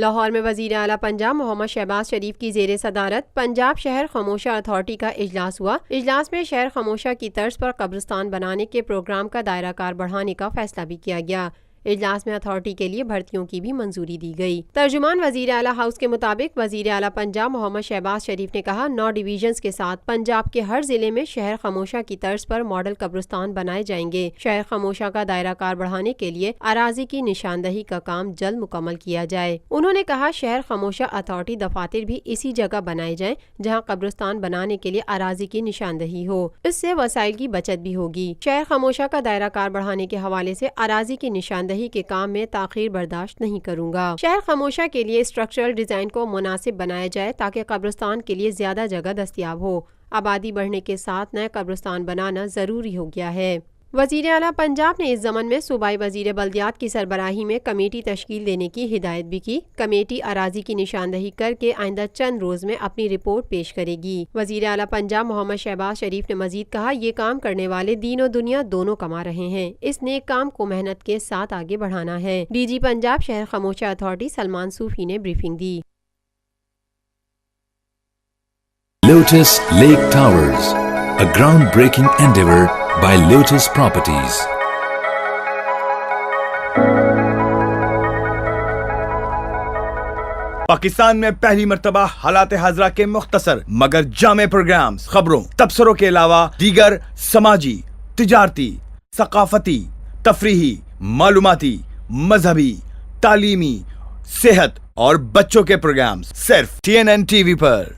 لاہور میں وزیر اعلیٰ پنجاب محمد شہباز شریف کی زیر صدارت پنجاب شہر خاموشہ اتھارٹی کا اجلاس ہوا۔ اجلاس میں شہر خاموشہ کی طرز پر قبرستان بنانے کے پروگرام کا دائرہ کار بڑھانے کا فیصلہ بھی کیا گیا۔ اجلاس میں اتھارٹی کے لیے بھرتیوں کی بھی منظوری دی گئی۔ ترجمان وزیر اعلیٰ ہاؤس کے مطابق وزیر اعلیٰ پنجاب محمد شہباز شریف نے کہا 9 ڈویژنز کے ساتھ پنجاب کے ہر ضلع میں شہر خاموشہ کی طرز پر ماڈل قبرستان بنائے جائیں گے۔ شہر خاموشہ کا دائرہ کار بڑھانے کے لیے اراضی کی نشاندہی کا کام جلد مکمل کیا جائے۔ انہوں نے کہا شہر خاموشہ اتھارٹی دفاتر بھی اسی جگہ بنائے جائیں جہاں قبرستان بنانے کے لیے اراضی کی نشاندہی ہو، اس سے وسائل کی بچت بھی ہوگی۔ شہر خاموشہ کا دائرہ کار بڑھانے کے حوالے سے اراضی کی نشاندہی کے کام میں تاخیر برداشت نہیں کروں گا۔ شہر خاموشہ کے لیے اسٹرکچرل ڈیزائن کو مناسب بنایا جائے تاکہ قبرستان کے لیے زیادہ جگہ دستیاب ہو۔ آبادی بڑھنے کے ساتھ نئے قبرستان بنانا ضروری ہو گیا ہے۔ وزیر اعلیٰ پنجاب نے اس ضمن میں صوبائی وزیر بلدیات کی سربراہی میں کمیٹی تشکیل دینے کی ہدایت بھی کی۔ کمیٹی اراضی کی نشاندہی کر کے آئندہ چند روز میں اپنی رپورٹ پیش کرے گی۔ وزیر اعلیٰ پنجاب محمد شہباز شریف نے مزید کہا یہ کام کرنے والے دین و دنیا دونوں کما رہے ہیں، اس نیک کام کو محنت کے ساتھ آگے بڑھانا ہے۔ ڈی جی پنجاب شہر خاموشہ اتھارٹی سلمان صوفی نے briefing the. Lotus Lake Towers, a groundbreaking endeavor by Lotus Properties. Pakistan میں پہلی مرتبہ حالات حاضرہ کے مختصر مگر جامع پروگرامز، خبروں، تبصروں کے علاوہ دیگر سماجی، تجارتی، ثقافتی، تفریحی، معلوماتی، مذہبی، تعلیمی، صحت اور بچوں کے پروگرامز صرف TNN TV پر۔